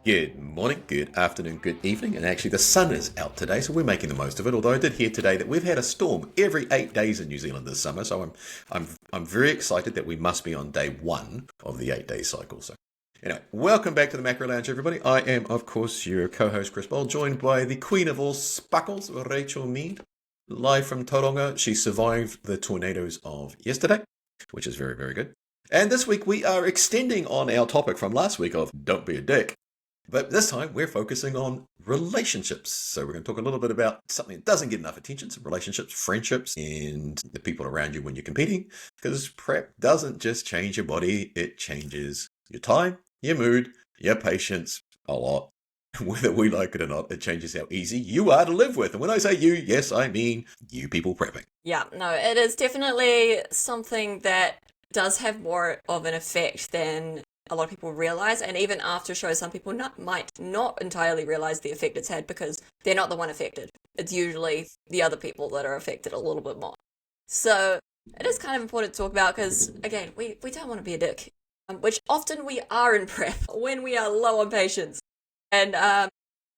Good morning, good afternoon, good evening, and actually the sun is out today, so we're making the most of it. Although I did hear today that we've had a storm every 8 days in New Zealand this summer, so I'm very excited that we must be on day one of the 8 day cycle. So anyway, welcome back to the Macro Lounge, everybody. I am, of course, your co-host Chris Bowl, joined by the Queen of all Spuckles, Rachel Mead, live from Tauranga. She survived the tornadoes of yesterday, which is very, very good. And this week we are extending on our topic from last week of don't be a dick. But this time we're focusing on relationships. So we're going to talk a little bit about something that doesn't get enough attention, some relationships, friendships, and the people around you when you're competing. Because prep doesn't just change your body, it changes your time, your mood, your patience a lot. Whether we like it or not, it changes how easy you are to live with. And when I say you, yes, I mean you people prepping. Yeah, no, it is definitely something that does have more of an effect than a lot of people realize, and even after shows, some people might not entirely realize the effect it's had because they're not the one affected. It's usually the other people that are affected a little bit more. So it is kind of important to talk about because, again, we don't want to be a dick, which often we are in prep when we are low on patience. And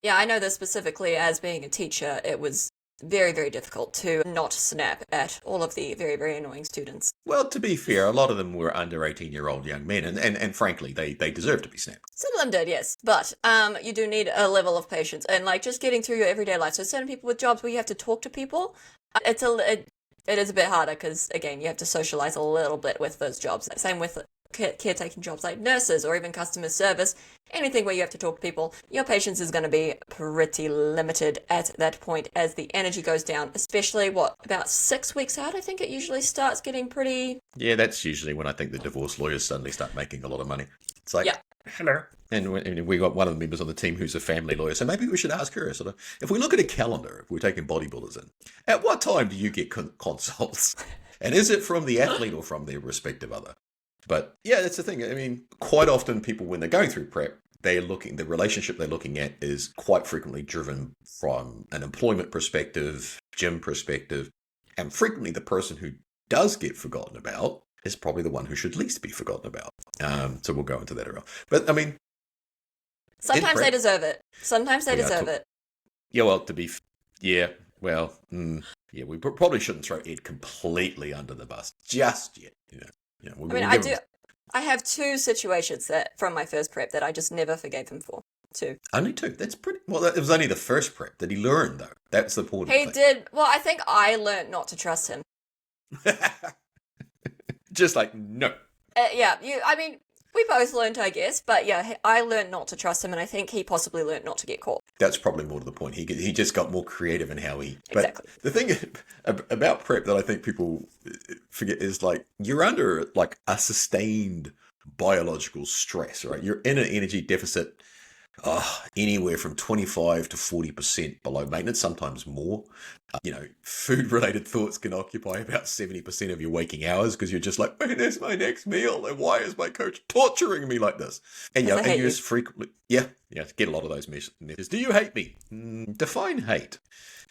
yeah, I know this specifically as being a teacher, it was very, very difficult to not snap at all of the very, very annoying students. Well, to be fair, a lot of them were under 18-year-old young men, and frankly, they deserve to be snapped. Some of them did, yes. But you do need a level of patience and like just getting through your everyday life. So certain people with jobs where you have to talk to people, it is a bit harder because, again, you have to socialize a little bit with those jobs. Same with caretaking jobs like nurses or even customer service. Anything where you have to talk to people, your patience is going to be pretty limited at that point as the energy goes down, especially, about 6 weeks out, I think it usually starts getting pretty... Yeah, that's usually when I think the divorce lawyers suddenly start making a lot of money. It's like, yeah. Hello. And we got one of the members on the team who's a family lawyer, so maybe we should ask her, sort of, if we look at a calendar, if we're taking bodybuilders in, at what time do you get consults? And is it from the athlete or from their respective other? But yeah, that's the thing. I mean, quite often people, when they're going through prep, the relationship they're looking at is quite frequently driven from an employment perspective, gym perspective, and frequently the person who does get forgotten about is probably the one who should least be forgotten about. So we'll go into that around. But I mean, sometimes they deserve it. Sometimes they deserve it. Yeah, well, yeah, we probably shouldn't throw Ed completely under the bus just yet, you know. Yeah, I have two situations that from my first prep that I just never forgave him for. Two. Only two? That's pretty... Well, it was only the first prep. Did he learn, though? That's the important thing. He did. Well, I think I learned not to trust him. Just like, no. Yeah, we both learned, I guess, but yeah, I learned not to trust him, and I think he possibly learned not to get caught. That's probably more to the point. He just got more creative in how he... But exactly. The thing about prep that I think people forget is, like, you're under, like, a sustained biological stress, right? You're in an energy deficit anywhere from 25 to 40% below maintenance, sometimes more. Food-related thoughts can occupy about 70% of your waking hours because you're just like, when is my next meal? And why is my coach torturing me like this? And you use frequently... Yeah, get a lot of those messages. Do you hate me? Define hate.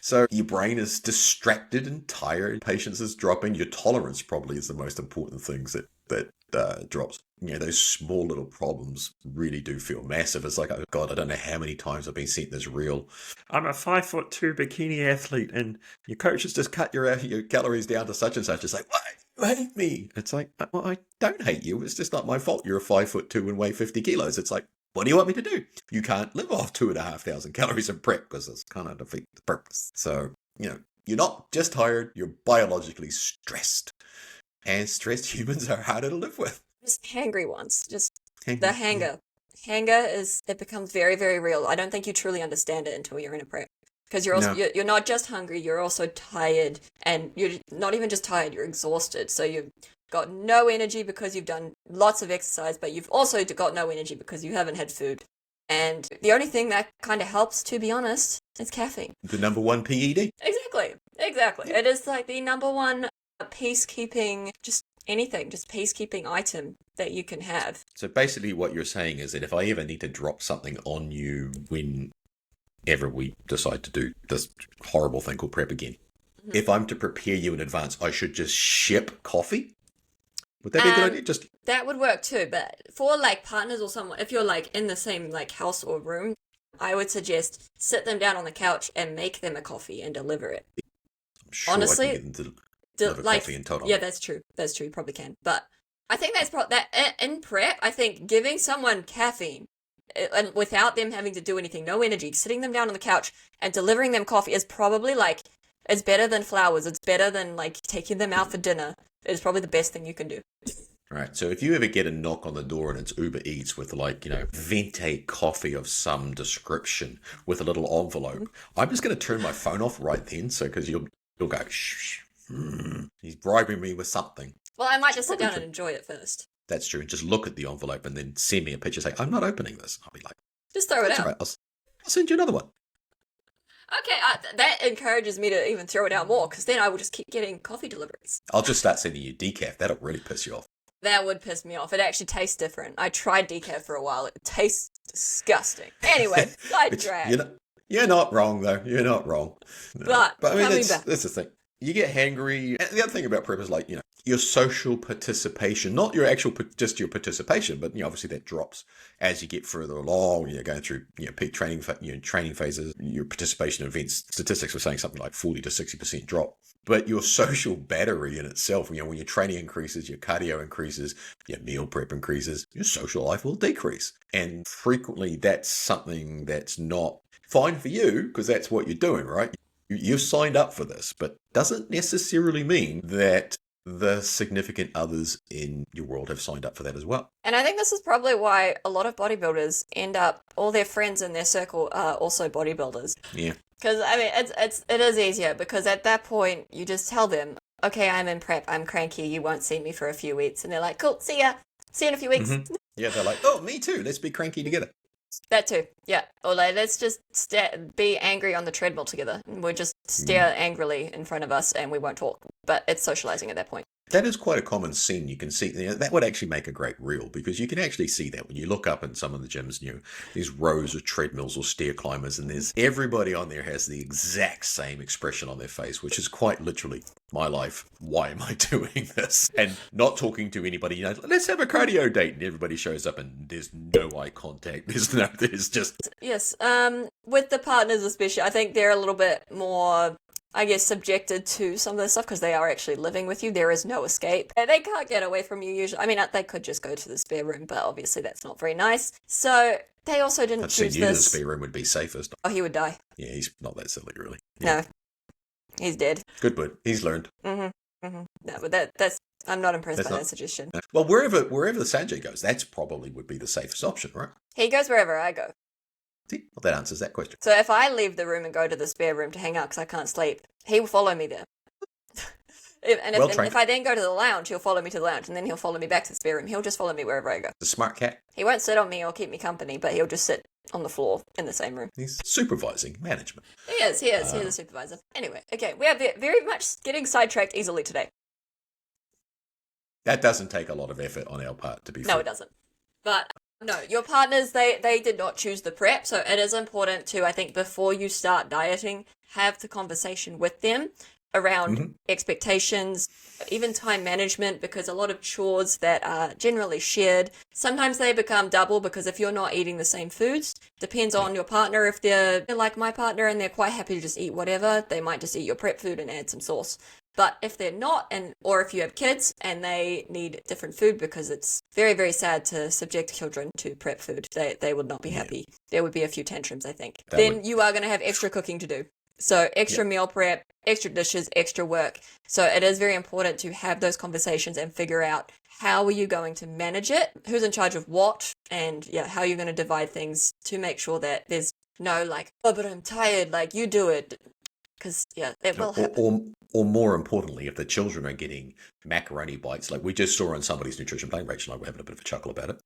So your brain is distracted and tired. Patience is dropping. Your tolerance probably is the most important things that drops. Those small little problems really do feel massive. It's like, oh God, I don't know how many times I've been sent this reel. I'm a 5'2" bikini athlete, and your coach has just cut your calories down to such and such. It's like, why do you hate me? It's like, well, I don't hate you. It's just not my fault. You're a 5'2" and weigh 50 kilos. It's like, what do you want me to do? You can't live off 2,500 calories in prep because it's kind of defeat the purpose. So, you're not just tired, you're biologically stressed. And stressed humans are harder to live with. Just hangry ones. Just the hanger. Yeah. Hanger it becomes very, very real. I don't think you truly understand it until you're in a prep. Because you're not just hungry, you're also tired. And you're not even just tired, you're exhausted. So you've got no energy because you've done lots of exercise, but you've also got no energy because you haven't had food. And the only thing that kind of helps, to be honest, is caffeine. The number one PED. Exactly. It is like the number one peacekeeping, just peacekeeping item that you can have. So basically what you're saying is that if I ever need to drop something on you whenever we decide to do this horrible thing called prep again, if I'm to prepare you in advance, I should just ship coffee? Would that be a good idea? Just That would work too, but for like partners or someone, if you're like in the same like house or room, I would suggest sit them down on the couch and make them a coffee and deliver it. I'm sure I Honestly, can get them to deliver like coffee in total. yeah, that's true. That's true. You probably can, but I think that in prep, I think giving someone caffeine and without them having to do anything, no energy, sitting them down on the couch and delivering them coffee is probably like it's better than flowers. It's better than like taking them out for dinner. It's probably the best thing you can do. Right. So if you ever get a knock on the door and it's Uber Eats with like, venti coffee of some description with a little envelope, I'm just going to turn my phone off right then. So because you'll go, shh, he's bribing me with something. Well, I might just sit down and enjoy it first. That's true. Just look at the envelope and then send me a picture. Say, I'm not opening this. I'll be like, just throw it out. Right. I'll send you another one. Okay, that encourages me to even throw it out more because then I will just keep getting coffee deliveries. I'll just start sending you decaf. That'll really piss you off. That would piss me off. It actually tastes different. I tried decaf for a while. It tastes disgusting. Anyway, sidetrack. You're not wrong, though. You're not wrong. No. But I mean, that's the thing. You get hangry. And the other thing about prep is like, your social participation, not your actual, just your participation, but obviously that drops as you get further along. You're going through peak training, training phases. Your participation in events statistics were saying something like 40 to 60% drop. But your social battery in itself, when your training increases, your cardio increases, your meal prep increases, your social life will decrease. And frequently that's something that's not fine for you because that's what you're doing, right? You've signed up for this, but doesn't necessarily mean that the significant others in your world have signed up for that as well. And I think this is probably why a lot of bodybuilders end up, all their friends in their circle are also bodybuilders. Yeah. Because, I mean, it is easier because at that point, you just tell them, okay, I'm in prep, I'm cranky, you won't see me for a few weeks. And they're like, cool, see ya. See you in a few weeks. Mm-hmm. Yeah, they're like, oh, me too. Let's be cranky together. That too, yeah. Or like, let's just be angry on the treadmill together. We'll just stare angrily in front of us and we won't talk. But it's socializing at that point. That is quite a common scene. You can see that would actually make a great reel because you can actually see that when you look up in some of the gyms, these rows of treadmills or stair climbers, and there's everybody on there has the exact same expression on their face, which is quite literally my life. Why am I doing this? And not talking to anybody. Let's have a cardio date, and everybody shows up, and there's no eye contact. There's just yes. With the partners especially, I think they're a little bit more, I guess, subjected to some of this stuff because they are actually living with you. There is no escape. They can't get away from you usually. I mean, they could just go to the spare room, but obviously that's not very nice. So they also didn't choose this. The spare room would be safest. Oh, he would die. Yeah, he's not that silly, really. Yeah. No, he's dead. Good, but he's learned. No, but that's. I'm not impressed by that suggestion. Well, wherever the Sanjay goes, that's probably would be the safest option, right? He goes wherever I go. See, well, that answers that question. So if I leave the room and go to the spare room to hang out because I can't sleep, he will follow me there. If I then go to the lounge, he'll follow me to the lounge, and then he'll follow me back to the spare room. He'll just follow me wherever I go. The smart cat. He won't sit on me or keep me company, but he'll just sit on the floor in the same room. He's supervising management. He is. He's a supervisor. Anyway, okay, we are very much getting sidetracked easily today. That doesn't take a lot of effort on our part, to be fair. No, it doesn't. But no, your partners, they did not choose the prep, so it is important to, I think, before you start dieting, have the conversation with them around expectations, even time management, because a lot of chores that are generally shared, sometimes they become double because if you're not eating the same foods, depends on your partner. If they're like my partner and they're quite happy to just eat whatever, they might just eat your prep food and add some sauce. But if they're not, or if you have kids and they need different food, because it's very, very sad to subject children to prep food, they would not be happy. There would be a few tantrums, I think. You are going to have extra cooking to do. So extra meal prep, extra dishes, extra work. So it is very important to have those conversations and figure out how are you going to manage it, who's in charge of what, and how you're going to divide things to make sure that there's no like, oh, but I'm tired, like you do it. Because, it will happen. Or more importantly, if the children are getting macaroni bites, like we just saw on somebody's nutrition plan, Rachel and I were having a bit of a chuckle about it.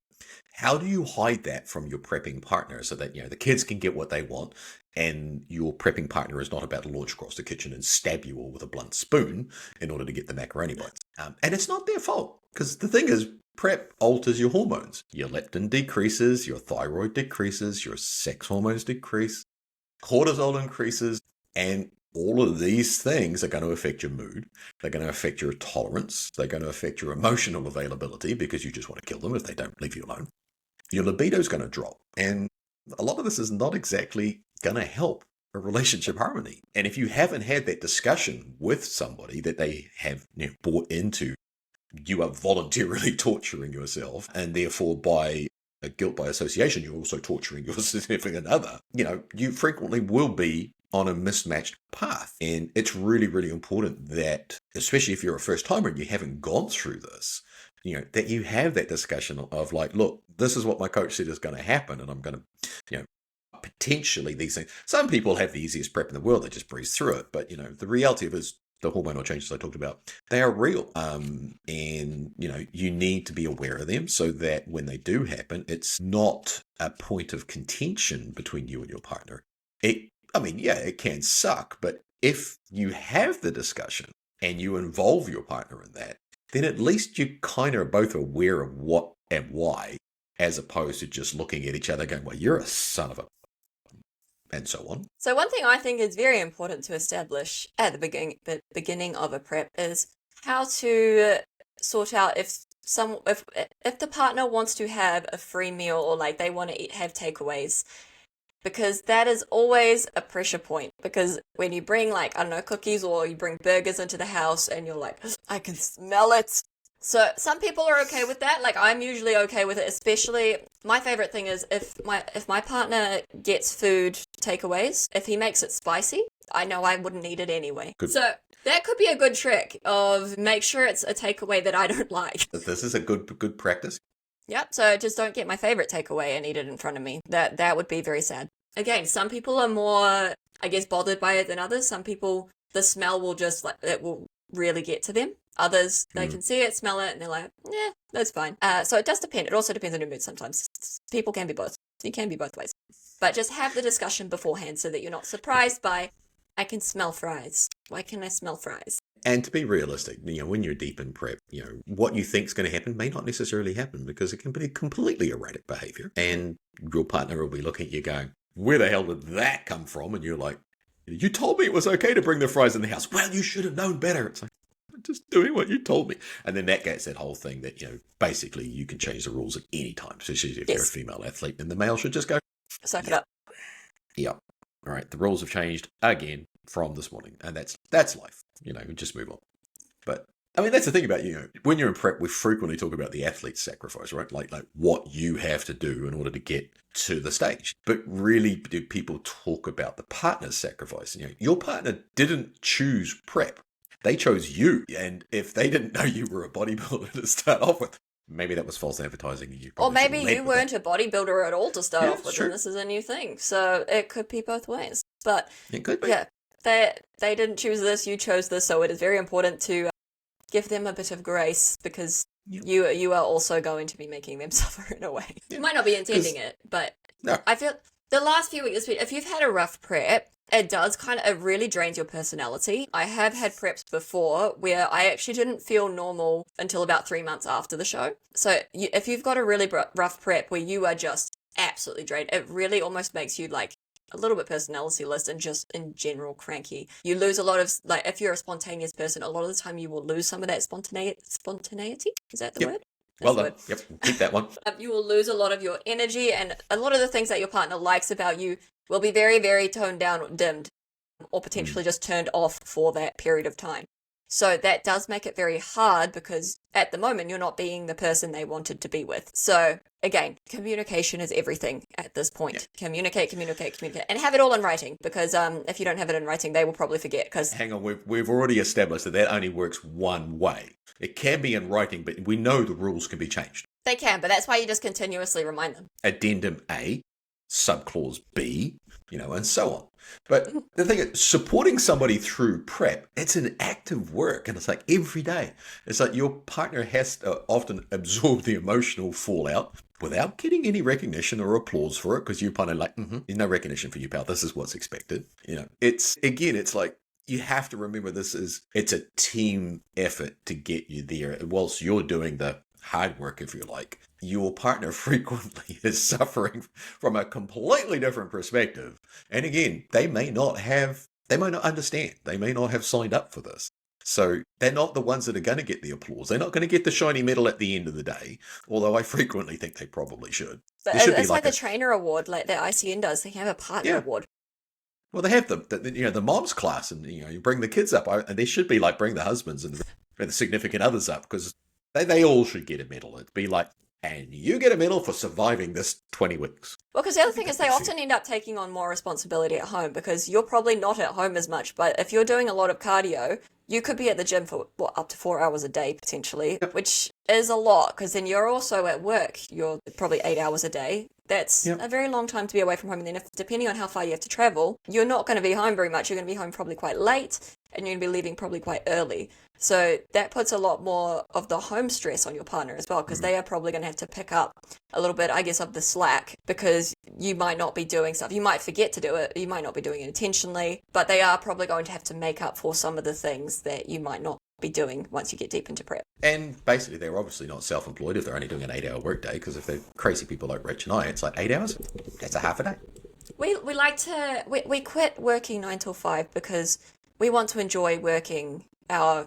How do you hide that from your prepping partner so that, the kids can get what they want and your prepping partner is not about to launch across the kitchen and stab you all with a blunt spoon in order to get the macaroni bites? And it's not their fault because the thing is, prep alters your hormones. Your leptin decreases, your thyroid decreases, your sex hormones decrease, cortisol increases, and All of these things are going to affect your mood. They're going to affect your tolerance. They're going to affect your emotional availability because you just want to kill them if they don't leave you alone. Your libido is going to drop. And a lot of this is not exactly going to help a relationship harmony. And if you haven't had that discussion with somebody that they have bought into, you are voluntarily torturing yourself, and therefore by guilt by association, you're also torturing your significant other. You frequently will be on a mismatched path. And it's really, really important that, especially if you're a first timer and you haven't gone through this, that you have that discussion of like, look, this is what my coach said is going to happen. And I'm going to, potentially these things. Some people have the easiest prep in the world. They just breeze through it. But, the reality of it is the hormonal changes I talked about, they are real. And, you need to be aware of them so that when they do happen, it's not a point of contention between you and your partner. It can suck, but if you have the discussion and you involve your partner in that, then at least you kind of are both aware of what and why, as opposed to just looking at each other going, well, you're a son of a... and so on. So one thing I think is very important to establish at the beginning of a prep is how to sort out if the partner wants to have a free meal or like they want to have takeaways. Because that is always a pressure point. Because when you bring like, I don't know, cookies or you bring burgers into the house and you're like, I can smell it. So some people are okay with that. Like I'm usually okay with it, especially my favorite thing is if my partner gets food takeaways, if he makes it spicy, I know I wouldn't eat it anyway. Good. So that could be a good trick of make sure it's a takeaway that I don't like. This is a good practice. Yep, so just don't get my favorite takeaway and eat it in front of me. That would be very sad. Again, some people are more, I guess, bothered by it than others. Some people, the smell will just, like, it will really get to them. Others, they can see it, smell it, and they're like, yeah, that's fine. So it does depend. It also depends on your mood sometimes. People can be both. It can be both ways. But just have the discussion beforehand so that you're not surprised by, I can smell fries. Why can I smell fries? And to be realistic, when you're deep in prep, what you think is going to happen may not necessarily happen because it can be completely erratic behavior. And your partner will be looking at you going, where the hell did that come from? And you're like, you told me it was okay to bring the fries in the house. Well, you should have known better. It's like, I'm just doing what you told me. And then that gets that whole thing that, basically you can change the rules at any time, especially if you're a female athlete, and the male should just go, suck it up. Yeah. All right. The rules have changed again from this morning. And that's life. We just move on. But that's the thing about, when you're in prep, we frequently talk about the athlete's sacrifice, right? Like what you have to do in order to get to the stage. But really, do people talk about the partner's sacrifice? Your partner didn't choose prep. They chose you. And if they didn't know you were a bodybuilder to start off with, maybe that was false advertising. And you or maybe you weren't a bodybuilder at all to start off with, true. And this is a new thing. So it could be both ways. But it could be. Yeah, they didn't choose this, you chose this. So it is very important to give them a bit of grace because you are also going to be making them suffer in a way. You might not be intending it, but no. I feel the last few weeks, if you've had a rough prep, it really drains your personality. I have had preps before where I actually didn't feel normal until about 3 months after the show. So if you've got a really rough prep where you are just absolutely drained, it really almost makes you like a little bit personality-less and just in general cranky. You lose a lot of, like, if you're a spontaneous person, a lot of the time you will lose some of that spontaneity. Is that the word? Well done. Yep, keep that one. You will lose a lot of your energy, and a lot of the things that your partner likes about you will be very, very toned down or dimmed, or potentially just turned off for that period of time. So that does make it very hard because at the moment you're not being the person they wanted to be with. So again, communication is everything at this point. Yeah. Communicate, and have it all in writing because if you don't have it in writing, they will probably forget. Because hang on, we've already established that only works one way. It can be in writing, but we know the rules can be changed. They can, but that's why you just continuously remind them. Addendum A, subclause B, and so on. But the thing is, supporting somebody through prep, it's an active work, and it's like every day. It's like your partner has to often absorb the emotional fallout without getting any recognition or applause for it, because you're kind of like, there's no recognition for you, pal. This is what's expected. It's like, you have to remember it's a team effort to get you there. Whilst you're doing the hard work, if you like, your partner frequently is suffering from a completely different perspective. And again, they may not have they might not understand. They may not have signed up for this. So they're not the ones that are going to get the applause. They're not going to get the shiny medal at the end of the day, although I frequently think they probably should. But There should be it's like like the trainer award, like that ICN does. They can have a partner yeah. award. Well, they have the mom's class, and you bring the kids up, and they should be like bring the husbands and the significant others up, because they all should get a medal. It'd be like, and you get a medal for surviving this 20 weeks. Well, because the other thing is they often end up taking on more responsibility at home because you're probably not at home as much. But if you're doing a lot of cardio, you could be at the gym for up to 4 hours a day potentially, which is a lot because then you're also at work. You're probably 8 hours a day. That's a very long time to be away from home. And then depending on how far you have to travel, you're not going to be home very much. You're going to be home probably quite late and you're going to be leaving probably quite early. So that puts a lot more of the home stress on your partner as well, because they are probably going to have to pick up a little bit, I guess, of the slack, because you might not be doing stuff. You might forget to do it. You might not be doing it intentionally, but they are probably going to have to make up for some of the things that you might not be doing once you get deep into prep. And basically, they're obviously not self-employed if they're only doing an 8-hour workday, because if they're crazy people like Rich and I, it's like 8 hours. That's a half a day. We like to we quit working 9 till 5 because we want to enjoy working our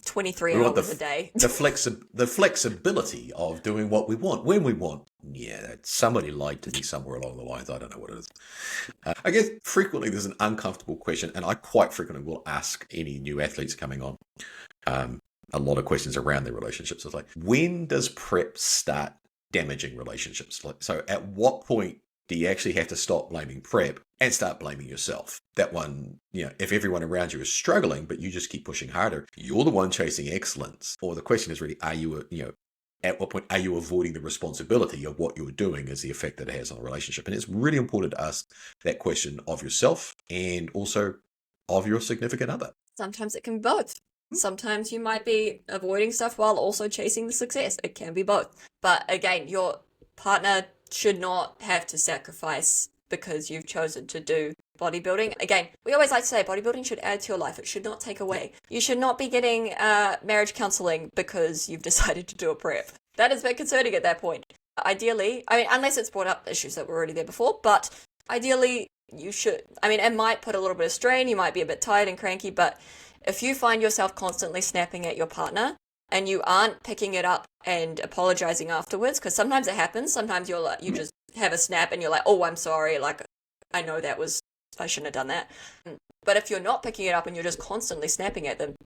23 hours a day. The flexibility of doing what we want when we want. Yeah, somebody lied to me somewhere along the lines. I don't know what it is. I guess frequently there's an uncomfortable question, and I quite frequently will ask any new athletes coming on a lot of questions around their relationships. It's like, when does prep start damaging relationships? So at what point do you actually have to stop blaming prep and start blaming yourself? That one, if everyone around you is struggling, but you just keep pushing harder, you're the one chasing excellence. Or the question is really, at what point are you avoiding the responsibility of what you're doing as the effect that it has on the relationship? And it's really important to ask that question of yourself and also of your significant other. Sometimes it can be both. Sometimes you might be avoiding stuff while also chasing the success. It can be both. But again, your partner should not have to sacrifice because you've chosen to do bodybuilding. Again, we always like to say bodybuilding should add to your life. It should not take away. You should not be getting marriage counseling because you've decided to do a prep. That is a bit concerning at that point. Ideally, unless it's brought up issues that were already there before, but ideally you should. It might put a little bit of strain. You might be a bit tired and cranky, but if you find yourself constantly snapping at your partner and you aren't picking it up and apologizing afterwards, because sometimes it happens. Sometimes you just have a snap and you're like, oh, I'm sorry. Like, I know I shouldn't have done that. But if you're not picking it up and you're just constantly snapping at them,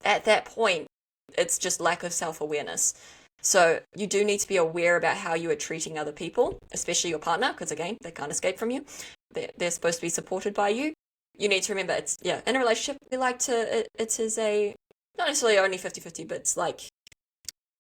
at that point, it's just lack of self-awareness. So you do need to be aware about how you are treating other people, especially your partner, because again, they can't escape from you. They're supposed to be supported by you. You need to remember in a relationship, we like to, it is not necessarily only 50-50, but it's like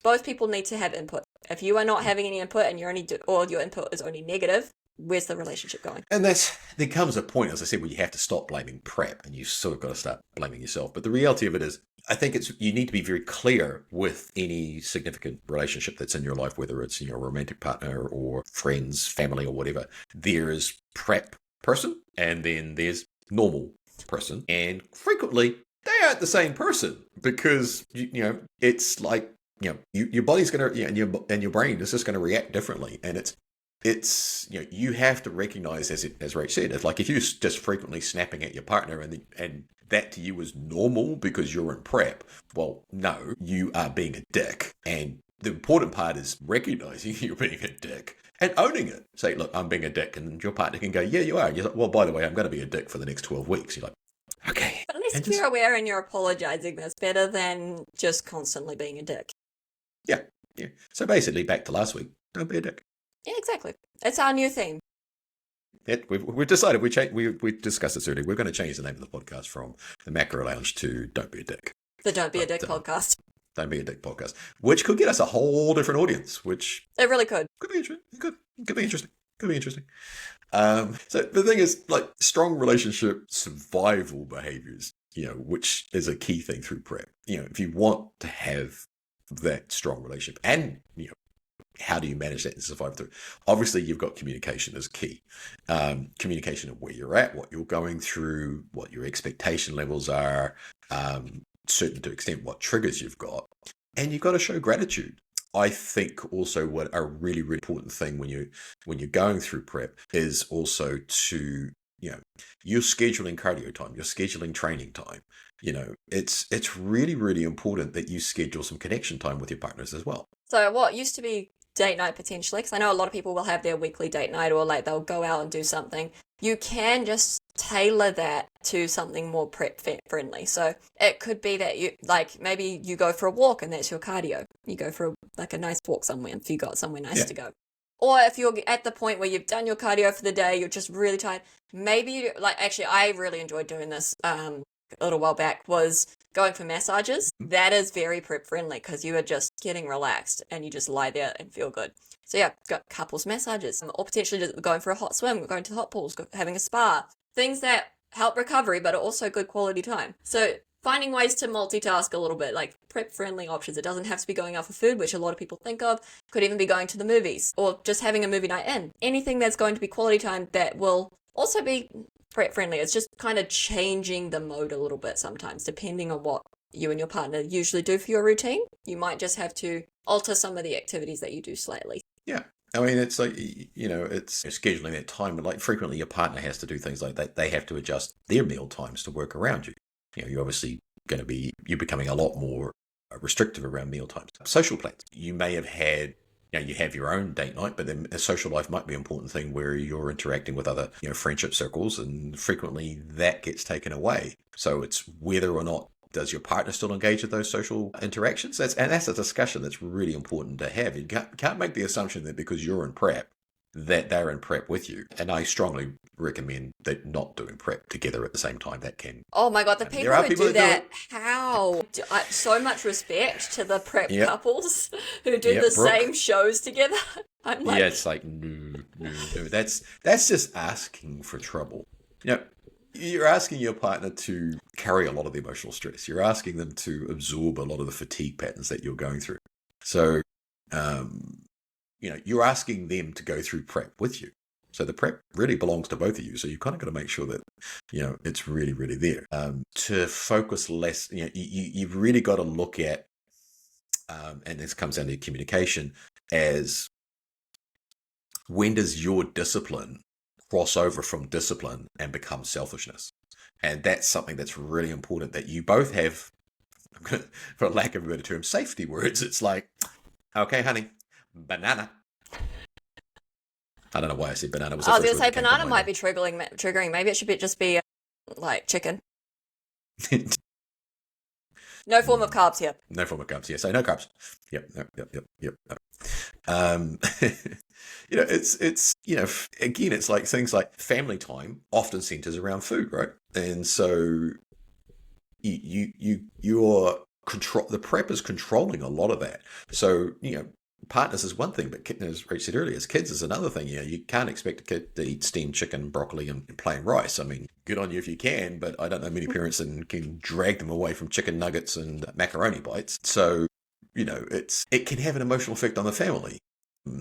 both people need to have input. If you are not having any input and or your input is only negative, where's the relationship going? And there comes a point, as I said, where you have to stop blaming prep and you sort of got to start blaming yourself. But the reality of it is, I think you need to be very clear with any significant relationship that's in your life, whether it's a romantic partner or friends, family, or whatever. There's prep person and then there's normal person. And frequently they aren't the same person because, it's like, your body's going to, and your brain is just going to react differently. And it's you have to recognize, as Rach said, it's like if you're just frequently snapping at your partner and that to you is normal because you're in prep, well, no, you are being a dick. And the important part is recognizing you're being a dick and owning it. Say, look, I'm being a dick. And your partner can go, yeah, you are. And you're like, well, by the way, I'm going to be a dick for the next 12 weeks. You're like, okay. But at least you're aware and you're apologizing. That's better than just constantly being a dick. Yeah. So basically, back to last week, don't be a dick. Yeah, exactly. It's our new theme. We've decided, we discussed this earlier, we're going to change the name of the podcast from the Macro Lounge to Don't Be a Dick. The Don't Be a Dick podcast. Don't Be a Dick podcast, which could get us a whole different audience, which... It really could. Could be interesting. Could be interesting. So the thing is, like, strong relationship survival behaviors, which is a key thing through prep. If you want to have that strong relationship and, how do you manage that and survive through? Obviously, you've got communication as key. Communication of where you're at, what you're going through, what your expectation levels are, certain to extent what triggers you've got. And you've got to show gratitude. I think also what a really, really important thing when you're going through prep is also to you're scheduling cardio time, you're scheduling training time. It's really, really important that you schedule some connection time with your partners as well. So what used to be date night potentially, because I know a lot of people will have their weekly date night, or like they'll go out and do something. You can just tailor that to something more prep friendly. So it could be that you like maybe you go for a walk and that's your cardio. You go for a nice walk somewhere if you got somewhere nice to go. Or if you're at the point where you've done your cardio for the day, you're just really tired. Maybe actually I really enjoyed doing this a little while back, was going for massages. That is very prep friendly because you are just getting relaxed and you just lie there and feel good. So yeah, got couples massages, or potentially just going for a hot swim, going to the hot pools, having a spa, things that help recovery but are also good quality time. So finding ways to multitask a little bit, like prep friendly options. It doesn't have to be going out for food, which a lot of people think of. Could even be going to the movies or just having a movie night in. Anything that's going to be quality time that will also be prep friendly. It's just kind of changing the mode a little bit sometimes, depending on what you and your partner usually do for your routine. You might just have to alter some of the activities that you do slightly. Yeah. I mean, it's like, it's scheduling that time, but like frequently your partner has to do things like that. They have to adjust their meal times to work around you. You're obviously you're becoming a lot more restrictive around meal times. Social plans. You may have had, you have your own date night, but then a social life might be an important thing where you're interacting with other, friendship circles, and frequently that gets taken away. So it's whether or not does your partner still engage with those social interactions? That's a discussion that's really important to have. You can't make the assumption that because you're in prep, that they're in prep with you. And I strongly recommend that not doing prep together at the same time. That can... Oh my God, the people who do that, how? So much respect to the prep couples who do the same shows together. I'm like... Yeah, it's like, no. That's just asking for trouble. You're asking your partner to carry a lot of the emotional stress. You're asking them to absorb a lot of the fatigue patterns that you're going through. So, you're asking them to go through prep with you. So the prep really belongs to both of you. So you've kind of got to make sure that, it's really, really there. To focus less, you've really got to look at, and this comes down to communication, as when does your discipline cross over from discipline and become selfishness? And that's something that's really important, that you both have, for lack of a better term, safety words. It's like, okay, honey, banana. I don't know why I said banana. I was going to say banana might be triggering. Maybe it should just be like chicken. No form of carbs here. No form of carbs, yeah. So no carbs. Yep. It's again, it's like things like family time often centers around food, right? And so you're the prep is controlling a lot of that. So partners is one thing, but as Rach said earlier, as kids is another thing. You can't expect a kid to eat steamed chicken, broccoli, and plain rice. I mean, good on you if you can, but I don't know many parents that can drag them away from chicken nuggets and macaroni bites. So, it can have an emotional effect on the family.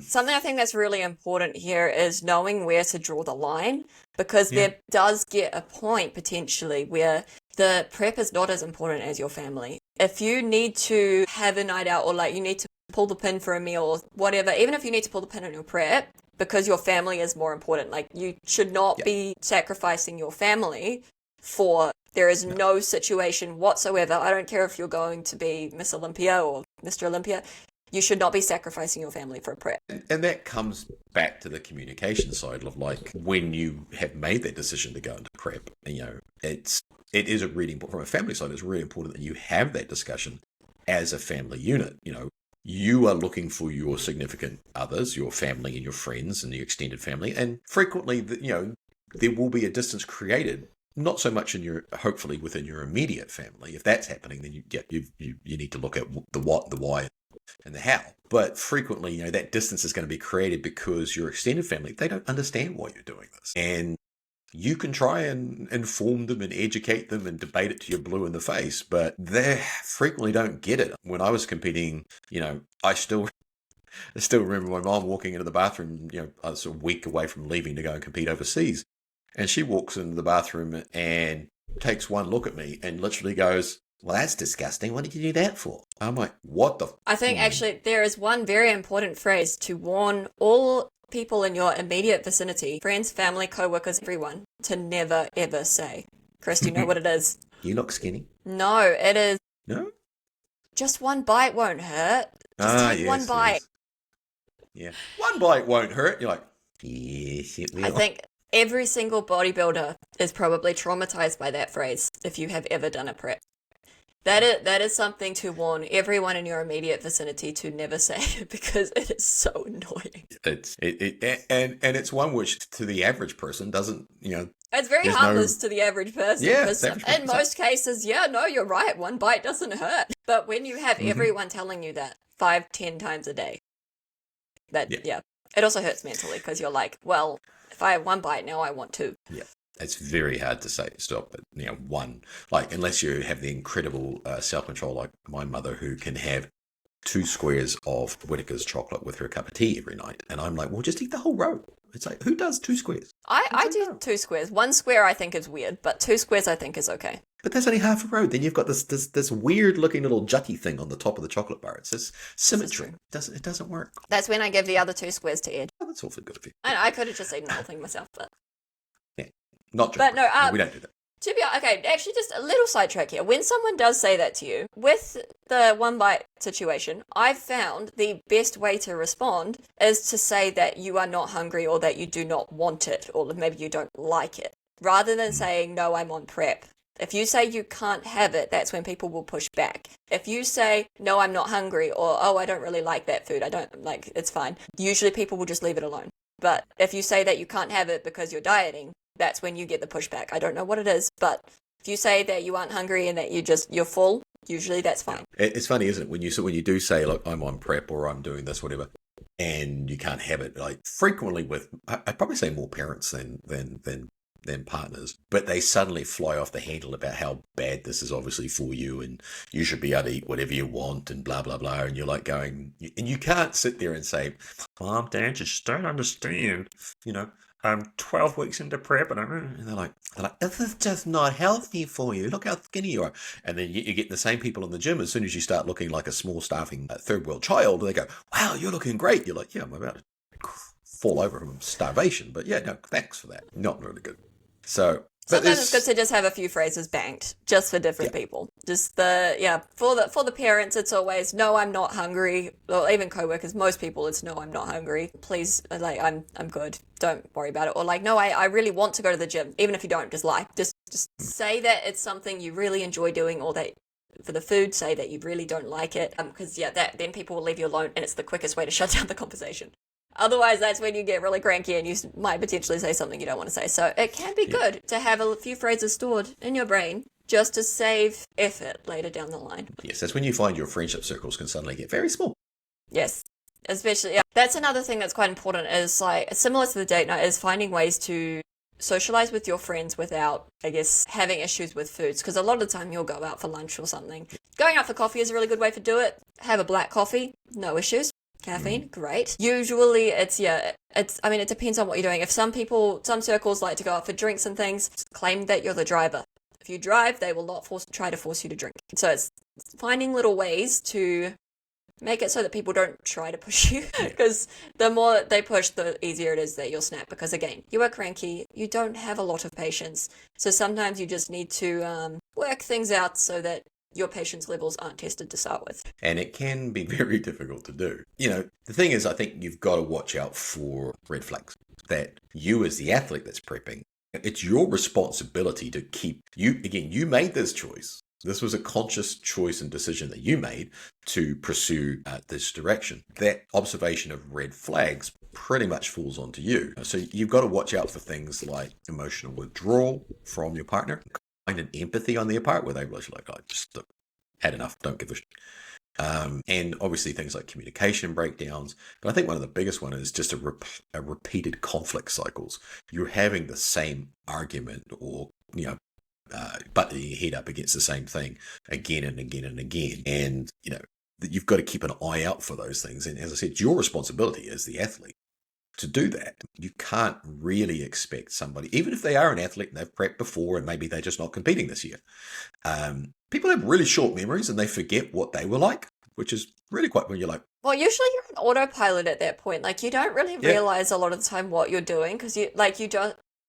Something I think that's really important here is knowing where to draw the line, because there does get a point potentially where the prep is not as important as your family. If you need to have a night out, or like you need to pull the pin for a meal or whatever, even if you need to pull the pin on your prep because your family is more important, like you should not be sacrificing your family there is no situation whatsoever. I don't care if you're going to be Miss Olympia or Mr. Olympia. You should not be sacrificing your family for a prep. And that comes back to the communication side of like when you have made that decision to go into prep, it is a really important, from a family side, it's really important that you have that discussion as a family unit. You are looking for your significant others, your family and your friends and your extended family. And frequently, there will be a distance created, not so much hopefully within your immediate family. If that's happening, then you need to look at the what, the why, and the how. But frequently, that distance is going to be created because your extended family, they don't understand why you're doing this. And you can try and inform them and educate them and debate it to your blue in the face, but they frequently don't get it. When I was competing, I still remember my mom walking into the bathroom, I was a week away from leaving to go and compete overseas. And she walks into the bathroom and takes one look at me and literally goes, "Well, that's disgusting. What did you do that for?" I'm like, what the... I think actually there is one very important phrase to warn all people in your immediate vicinity, friends, family, co-workers, everyone, to never ever say, Chris, do you know what it is? You look skinny. No, it is No? just one bite won't hurt. Just take one bite. Yes. Yeah. One bite won't hurt. You're like, yes, it will. I think every single bodybuilder is probably traumatized by that phrase if you have ever done a prep. That is something to warn everyone in your immediate vicinity to never say because it is so annoying. And it's one which to the average person doesn't, It's very harmless to the average person. Yeah, because in most cases, no, you're right. One bite doesn't hurt. But when you have everyone telling you that 5-10 times a day, it also hurts mentally because you're like, well, if I have one bite now, I want two. Yeah. It's very hard to say stop at one, like unless you have the incredible self-control like my mother, who can have 2 squares of Whittaker's chocolate with her cup of tea every night, and I'm like, well, just eat the whole row. It's like, who does 2 squares? I do 2 squares. 1 square I think is weird, but 2 squares I think is okay. But that's only half a row. Then you've got this weird looking little jutty thing on the top of the chocolate bar. It's this symmetry. It doesn't work. That's when I give the other 2 squares to Ed. Oh, that's awfully good of you. I could have just eaten the whole thing myself, but not joking. But no, we don't do that. To be okay, actually, just a little sidetrack here. When someone does say that to you, with the one bite situation, I've found the best way to respond is to say that you are not hungry or that you do not want it or maybe you don't like it, rather than saying, no, I'm on prep. If you say you can't have it, that's when people will push back. If you say, no, I'm not hungry, or, oh, I don't really like that food, it's fine, usually people will just leave it alone. But if you say that you can't have it because you're dieting, that's when you get the pushback. I don't know what it is, but if you say that you aren't hungry and that you're full, usually that's fine. It's funny, isn't it? When you do say, look, I'm on prep or I'm doing this, whatever, and you can't have it, like frequently I'd probably say more parents than partners, but they suddenly fly off the handle about how bad this is obviously for you and you should be able to eat whatever you want and blah, blah, blah. And you're like going, and you can't sit there and say, Mom, Dad, just don't understand, I'm 12 weeks into prep, and they're like, this is just not healthy for you. Look how skinny you are. And then you get the same people in the gym. As soon as you start looking like a small, starving third world child, they go, wow, you're looking great. You're like, yeah, I'm about to fall over from starvation. But yeah, no, thanks for that. Not really good. So sometimes it's good to just have a few phrases banked just for different people. Just for the parents, it's always, no, I'm not hungry. Or even co-workers, most people, it's no, I'm not hungry. Please, I'm good. Don't worry about it. Or like, no, I really want to go to the gym. Even if you don't, just lie. Just say that it's something you really enjoy doing, or that for the food, say that you really don't like it. Because then people will leave you alone, and it's the quickest way to shut down the conversation. Otherwise, that's when you get really cranky and you might potentially say something you don't want to say. So it can be good to have a few phrases stored in your brain just to save effort later down the line. Yes, that's when you find your friendship circles can suddenly get very small. Yes, especially, that's another thing that's quite important is like, similar to the date night, is finding ways to socialize with your friends without, I guess, having issues with foods. Because a lot of the time you'll go out for lunch or something. Going out for coffee is a really good way to do it. Have a black coffee, no issues. Caffeine, great. Usually it depends on what you're doing. If some circles like to go out for drinks and things, claim that you're the driver. If you drive, they will not try to force you to drink. So it's finding little ways to make it so that people don't try to push you, because the more they push, the easier it is that you'll snap, because again, you are cranky, you don't have a lot of patience. So sometimes you just need to work things out so that your patience levels aren't tested to start with. And it can be very difficult to do. The thing is, I think you've got to watch out for red flags. That you as the athlete that's prepping, it's your responsibility to keep you made this choice. This was a conscious choice and decision that you made to pursue this direction. That observation of red flags pretty much falls onto you. So you've got to watch out for things like emotional withdrawal from your partner, an empathy on their part where they were like, I just had enough, don't give a shit. And obviously things like communication breakdowns. But I think one of the biggest one is just a repeated conflict cycles. You're having the same argument or, butting your head up against the same thing again and again and again. And, you've got to keep an eye out for those things. And as I said, it's your responsibility as the athlete to do that. You can't really expect somebody, even if they are an athlete and they've prepped before and maybe they're just not competing this year. People have really short memories and they forget what they were like, which is really quite when you're like, Well, usually you're on autopilot at that point. Like you don't really Yeah. realize a lot of the time what you're doing because you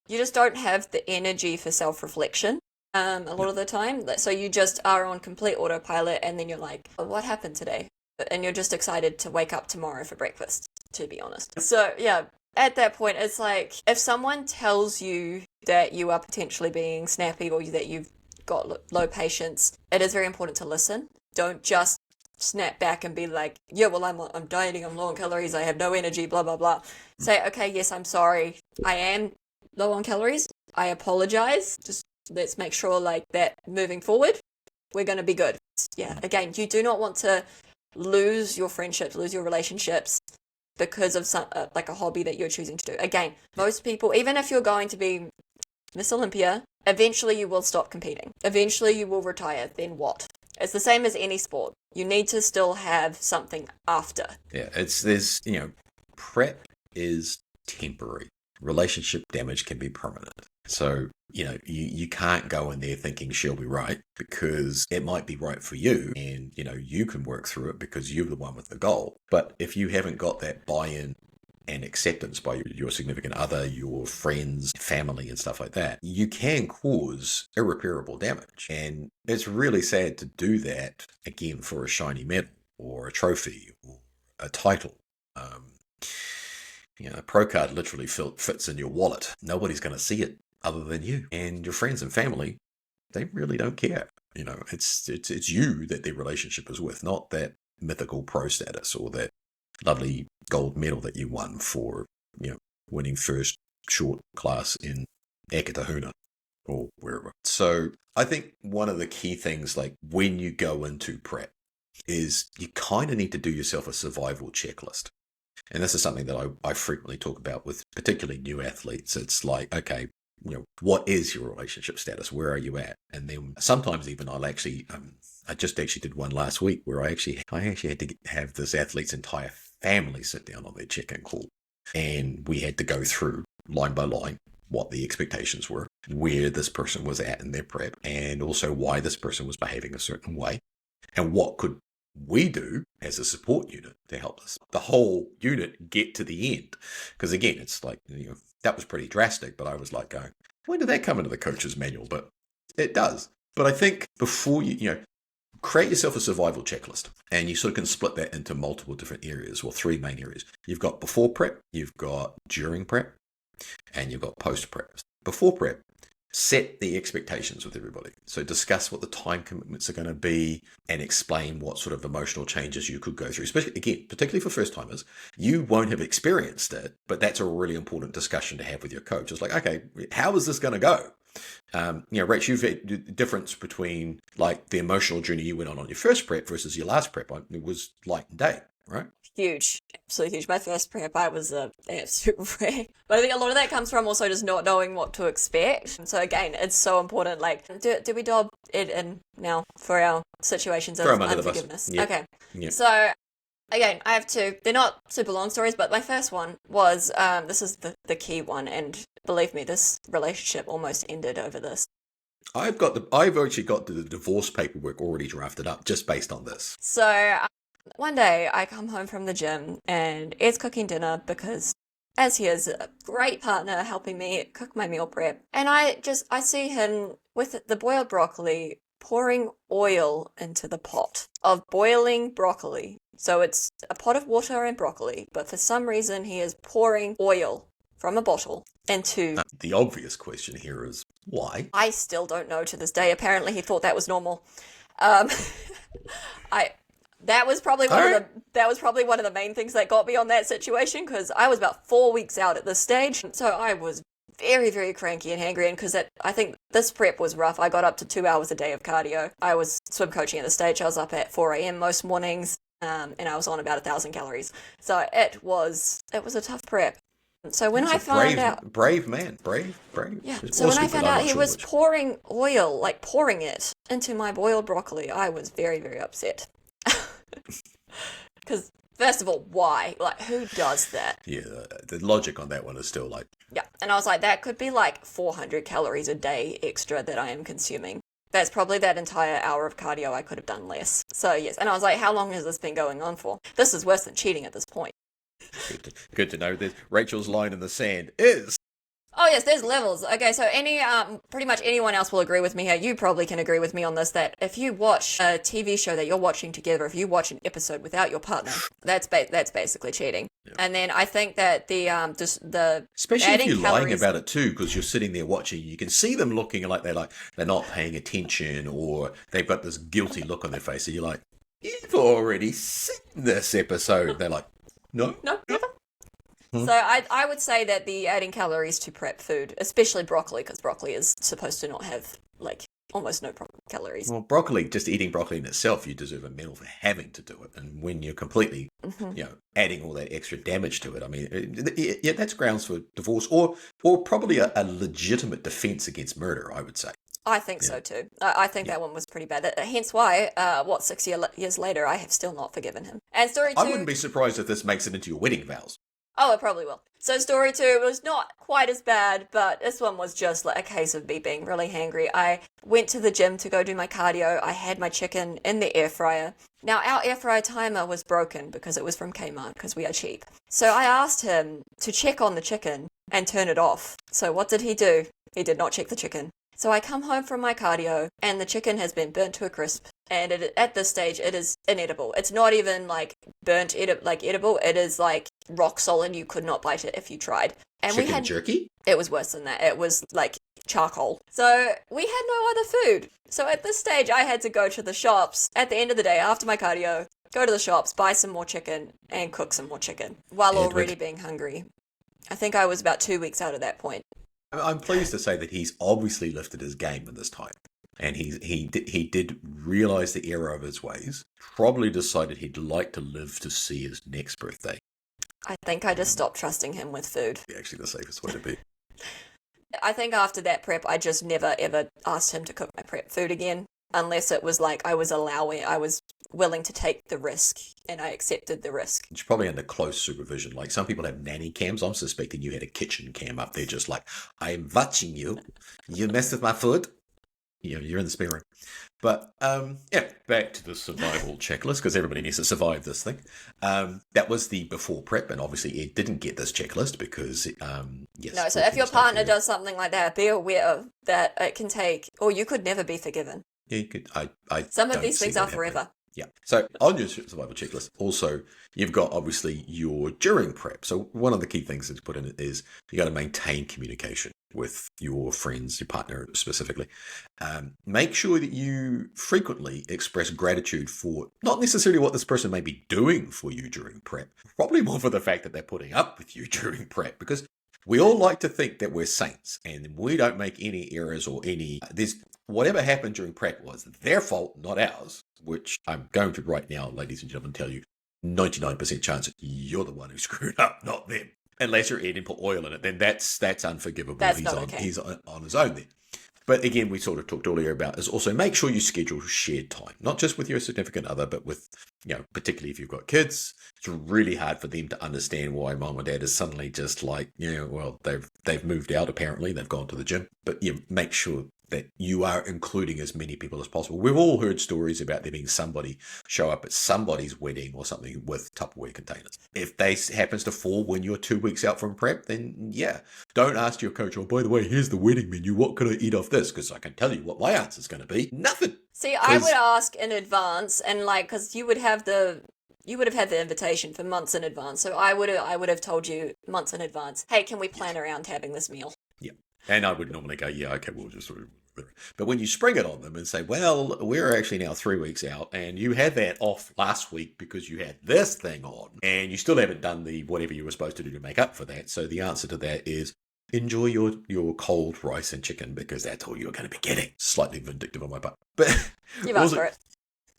just don't have the energy for self-reflection. A lot No. of the time. So you just are on complete autopilot, and then you're like, oh, what happened today? And you're just excited to wake up tomorrow for breakfast, to be honest. So yeah, at that point, it's like if someone tells you that you are potentially being snappy or that you've got low patience, it is very important to listen. Don't just snap back and be like, yeah, well, I'm dieting, I'm low on calories, I have no energy, blah blah blah. Say, okay, yes, I'm sorry, I am low on calories. I apologize. Just let's make sure like that moving forward, we're going to be good. Yeah, again, you do not want to lose your friendships, lose your relationships because of some like a hobby that you're choosing to do. Again, most people, even if you're going to be Miss Olympia, eventually you will stop competing. Eventually you will retire. Then what? It's the same as any sport. You need to still have something after. Yeah, there's prep is temporary. Relationship damage can be permanent. So, you can't go in there thinking she'll be right because it might be right for you and, you can work through it because you're the one with the goal. But if you haven't got that buy-in and acceptance by your significant other, your friends, family, and stuff like that, you can cause irreparable damage. And it's really sad to do that, again, for a shiny medal or a trophy or a title. A pro card literally fits in your wallet. Nobody's going to see it other than you. And your friends and family, they really don't care. It's you that their relationship is with, not that mythical pro status or that lovely gold medal that you won for, winning first short class in Ekatahuna or wherever. So I think one of the key things, like when you go into prep, is you kind of need to do yourself a survival checklist. And this is something that I frequently talk about with particularly new athletes. It's like, okay, what is your relationship status? Where are you at? And then sometimes even I'll actually, I just actually did one last week where I actually had to have this athlete's entire family sit down on their check-in call. And we had to go through line by line what the expectations were, where this person was at in their prep, and also why this person was behaving a certain way, and what could we do as a support unit to help the whole unit get to the end. Because again, it's like, that was pretty drastic, but I was like going, when did that come into the coach's manual? But it does. But I think before create yourself a survival checklist, and you sort of can split that into multiple different areas, or three main areas. You've got before prep, you've got during prep, and you've got post prep. Before prep, set the expectations with everybody. So discuss what the time commitments are going to be and explain what sort of emotional changes you could go through. Especially, again, particularly for first timers, you won't have experienced it, but that's a really important discussion to have with your coach. It's like, okay, how is this going to go? Rach, you've had the difference between like the emotional journey you went on your first prep versus your last prep. It was light and day, right? Huge, absolutely huge. My first prep, I was a absolute wreck. But I think a lot of that comes from also just not knowing what to expect. So again, it's so important. Like, do we dob it in now for our situations of unforgiveness? Yep. Okay. Yep. So again, I have two. They're not super long stories, but my first one was this is the key one, and believe me, this relationship almost ended over this. I've actually got the divorce paperwork already drafted up just based on this. So one day I come home from the gym and Ed's cooking dinner because as he is a great partner helping me cook my meal prep. And I see him with the boiled broccoli pouring oil into the pot of boiling broccoli. So it's a pot of water and broccoli, but for some reason he is pouring oil from a bottle into... The obvious question here is why? I still don't know to this day. Apparently he thought that was normal. That was probably one of the main things that got me on that situation, because I was about 4 weeks out at this stage. So I was very, very cranky and hangry, and because I think this prep was rough. I got up to 2 hours a day of cardio. I was swim coaching at the stage. I was up at 4 a.m. most mornings, and I was on about 1,000 calories. So it was a tough prep. So when I found out... Brave man. Brave. Yeah. So when I found out he was pouring oil, like pouring it into my boiled broccoli, I was very, very upset. Because, first of all, why? Like, who does that? Yeah, the logic on that one is still like... Yeah, and I was like, that could be like 400 calories a day extra that I am consuming. That's probably that entire hour of cardio I could have done less. So yes, and I was like, how long has this been going on for? This is worse than cheating at this point. Good to know. Rachel's line in the sand is. Oh yes, there's levels. Okay, so pretty much anyone else will agree with me here. You probably can agree with me on this, that if you watch a TV show that you're watching together, if you watch an episode without your partner, that's basically cheating. Yeah. And then I think that the especially if you're lying about it too, because you're sitting there watching, you can see them looking like they're not paying attention, or they've got this guilty look on their face. And you're like, you've already seen this episode. They're like, no, never. So I would say that the adding calories to prep food, especially broccoli, because broccoli is supposed to not have, like, almost no calories. Well, broccoli, just eating broccoli in itself, you deserve a medal for having to do it. And when you're completely, adding all that extra damage to it, I mean, yeah, that's grounds for divorce or probably a legitimate defense against murder, I would say. I think so too. I think that one was pretty bad. Hence why, 6 years later, I have still not forgiven him. And story 2... I wouldn't be surprised if this makes it into your wedding vows. Oh, it probably will. So story 2 was not quite as bad, but this one was just like a case of me being really hangry. I went to the gym to go do my cardio. I had my chicken in the air fryer. Now, our air fryer timer was broken because it was from Kmart, because we are cheap. So I asked him to check on the chicken and turn it off. So what did he do? He did not check the chicken. So I come home from my cardio, and the chicken has been burnt to a crisp. And at this stage, it is inedible. It's not even like burnt edible. It is like rock solid. You could not bite it if you tried. And chicken jerky? It was worse than that. It was like charcoal. So we had no other food. So at this stage, I had to go to the shops at the end of the day after my cardio, go to the shops, buy some more chicken, and cook some more chicken while already being hungry. I think I was about 2 weeks out at that point. I'm pleased to say that he's obviously lifted his game in this time. And he did realise the error of his ways, probably decided he'd like to live to see his next birthday. I think I just stopped trusting him with food. Actually, the safest way to be. I think after that prep, I just never, ever asked him to cook my prep food again, unless it was like I was willing to take the risk, and I accepted the risk. It's probably under close supervision. Like some people have nanny cams. I'm suspecting you had a kitchen cam up there just like, I'm watching you. You messed with my food. You're in the spare room. But, back to the survival checklist, because everybody needs to survive this thing. That was the before prep, and obviously Ed didn't get this checklist because, yes. No, so if your partner does something like that, be aware that it can take, or you could never be forgiven. Yeah, you could. Some of these things are forever. Yeah. So on your survival checklist, also, you've got obviously your during prep. So one of the key things to put in it is you got to maintain communication with your friends, your partner specifically. Make sure that you frequently express gratitude for not necessarily what this person may be doing for you during prep, probably more for the fact that they're putting up with you during prep, because we all like to think that we're saints and we don't make any errors or whatever happened during prep was their fault, not ours, which I'm going to right now, ladies and gentlemen, tell you 99% chance that you're the one who screwed up, not them. Unless you're eating put oil in it, then that's unforgivable. That's he's not on, okay. He's on his own there. But again, we sort of talked earlier about is also make sure you schedule shared time, not just with your significant other, but with, particularly if you've got kids. It's really hard for them to understand why mom or dad is suddenly just like, they've moved out apparently, they've gone to the gym. But make sure that you are including as many people as possible. We've all heard stories about there being somebody show up at somebody's wedding or something with Tupperware containers. If they happens to fall when you're 2 weeks out from prep, then don't ask your coach, oh, by the way, here's the wedding menu. What can I eat off this? Because I can tell you what my answer is going to be. Nothing. See, I would ask in advance, and because you would have had the invitation for months in advance. So I would have told you months in advance, hey, can we plan around having this meal? Yeah. And I would normally go, okay, we'll just sort of. But when you spring it on them and say, well, we're actually now 3 weeks out and you had that off last week because you had this thing on and you still haven't done the whatever you were supposed to do to make up for that. So the answer to that is enjoy your cold rice and chicken because that's all you're going to be getting. Slightly vindictive on my part. But you've asked for it.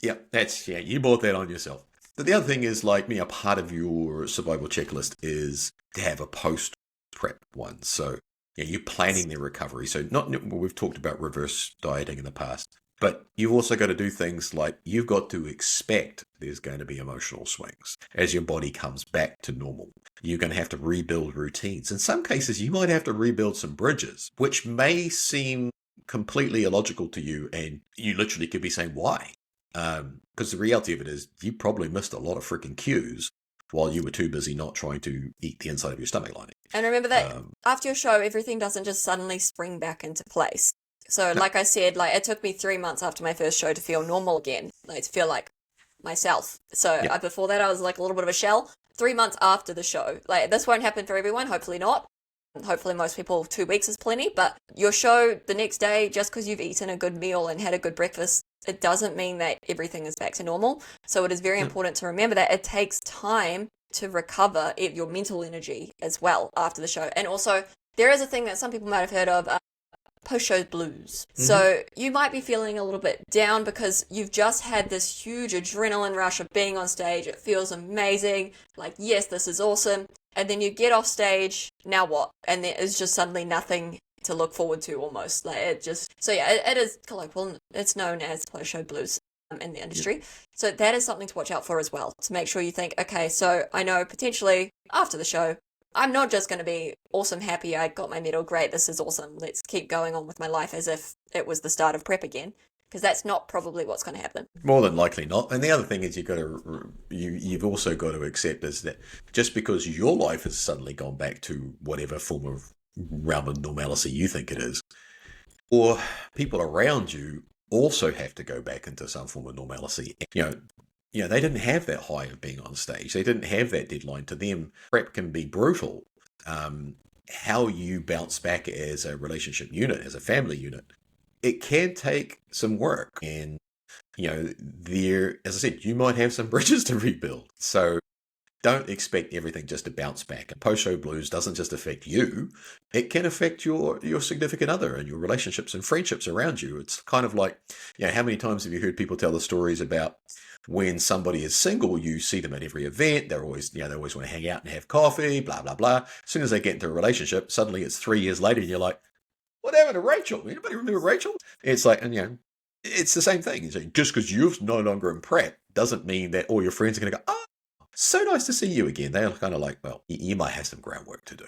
Yeah, you bought that on yourself. But the other thing is a part of your survival checklist is to have a post-prep one. So you're planning their recovery. So we've talked about reverse dieting in the past, but you've also got to do things like you've got to expect there's going to be emotional swings as your body comes back to normal. You're going to have to rebuild routines. In some cases, you might have to rebuild some bridges, which may seem completely illogical to you, and you literally could be saying, why? Because the reality of it is you probably missed a lot of freaking cues while you were too busy not trying to eat the inside of your stomach lining. And remember that after your show, everything doesn't just suddenly spring back into place. So, like I said, like it took me 3 months after my first show to feel normal again, like to feel like myself. So before that, I was like a little bit of a shell. 3 months after the show, like this won't happen for everyone. Hopefully not. Hopefully most people 2 weeks is plenty. But your show the next day, just because you've eaten a good meal and had a good breakfast, it doesn't mean that everything is back to normal. So it is very important to remember that it takes time to recover your mental energy as well after the show. And also, there is a thing that some people might have heard of, post-show blues. So you might be feeling a little bit down because you've just had this huge adrenaline rush of being on stage. It feels amazing. Like, yes, this is awesome. And then you get off stage, now what? And there is just suddenly nothing to look forward to almost. Like it just, so yeah, it is colloquial. It's known as post-show blues in the industry. So that is something to watch out for as well, to make sure you think, okay, so I know potentially after the show, I'm not just going to be awesome, happy, I got my medal, great, this is awesome, let's keep going on with my life as if it was the start of prep again, because that's not probably what's going to happen. More than likely not. And the other thing is you've also got to accept is that just because your life has suddenly gone back to whatever form of realm of normalcy you think it is, or people around you also have to go back into some form of normalcy. They didn't have that high of being on stage. They didn't have that deadline. To them, prep can be brutal. How you bounce back as a relationship unit, as a family unit, it can take some work. And, as I said, you might have some bridges to rebuild. So don't expect everything just to bounce back. And post-show blues doesn't just affect you. It can affect your significant other and your relationships and friendships around you. It's kind of like, how many times have you heard people tell the stories about when somebody is single, you see them at every event. They're always, they always want to hang out and have coffee, blah, blah, blah. As soon as they get into a relationship, suddenly it's 3 years later and you're like, what happened to Rachel? Anybody remember Rachel? It's like, and it's the same thing. Just because you're no longer in prep doesn't mean that all your friends are going to go, oh, so nice to see you again. They're kind of like, well, you might have some groundwork to do.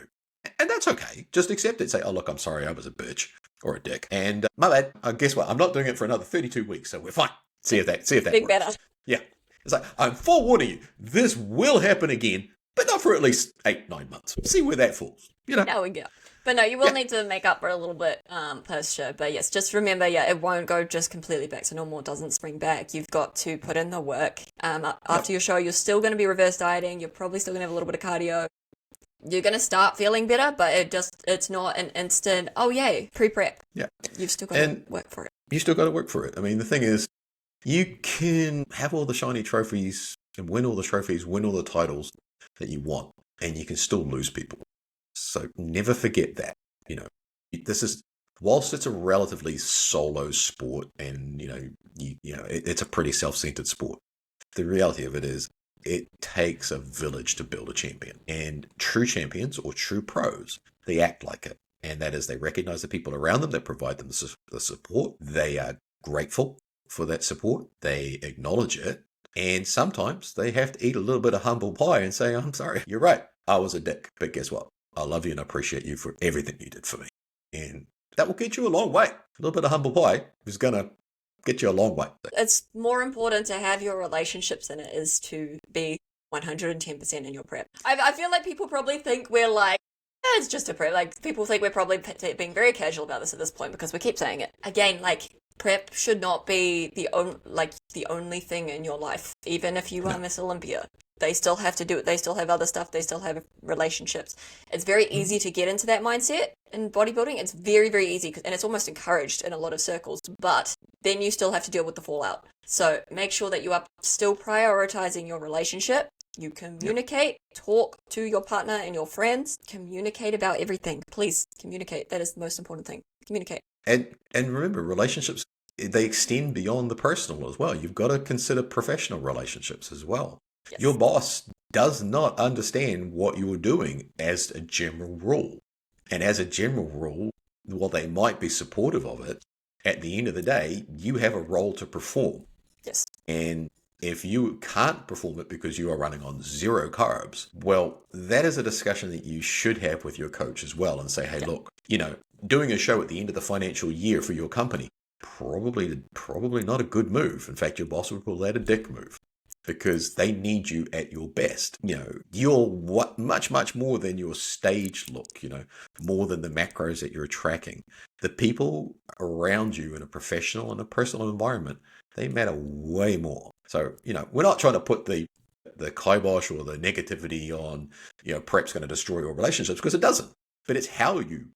And that's okay. Just accept it. Say, oh, look, I'm sorry, I was a bitch or a dick. And my bad. Guess what? I'm not doing it for another 32 weeks, so we're fine. See if that Big works. better. Yeah. It's like, I'm forewarning you. This will happen again, but not for at least 8-9 months. See where that falls. There we go. But no, you will need to make up for it a little bit post-show. But yes, just remember, it won't go just completely back to normal. It doesn't spring back. You've got to put in the work. After your show, you're still going to be reverse dieting. You're probably still going to have a little bit of cardio. You're going to start feeling better, but it's not an instant, oh, yay, pre-prep. Yeah. You've still got to work for it. You still got to work for it. I mean, the thing is, you can have all the shiny trophies and win all the trophies, win all the titles that you want, and you can still lose people. So never forget that. This is, whilst it's a relatively solo sport and, it's a pretty self-centered sport, the reality of it is it takes a village to build a champion. And true champions or true pros, they act like it. And that is, they recognize the people around them that provide them the support. They are grateful for that support. They acknowledge it. And sometimes they have to eat a little bit of humble pie and say, I'm sorry, you're right, I was a dick. But guess what? I love you and appreciate you for everything you did for me. And that will get you a long way. A little bit of humble pie is going to get you a long way. It's more important to have your relationships than it is to be 110% in your prep. I feel like people probably think we're like, it's just a prep. Like, people think we're probably being very casual about this at this point because we keep saying it. Again, like, prep should not be the only thing in your life. Even if you are Miss Olympia, they still have to do it. They still have other stuff. They still have relationships. It's very easy to get into that mindset in bodybuilding. It's very, very easy, and it's almost encouraged in a lot of circles. But then you still have to deal with the fallout. So make sure that you are still prioritizing your relationship. You communicate, talk to your partner and your friends, communicate about everything. Please communicate. That is the most important thing. Communicate. And remember, relationships, they extend beyond the personal as well. You've got to consider professional relationships as well. Yes. Your boss does not understand what you're doing as a general rule. And as a general rule, while they might be supportive of it, at the end of the day, you have a role to perform. Yes. And If you can't perform it because you are running on zero carbs, well, that is a discussion that you should have with your coach as well and say, hey, look, doing a show at the end of the financial year for your company, probably not a good move. In fact, your boss would call that a dick move because they need you at your best. You're much more than your stage look, more than the macros that you're tracking. The people around you in a professional and a personal environment, they matter way more. So, we're not trying to put the kibosh or the negativity on, prep's going to destroy your relationships, because it doesn't. But it's how you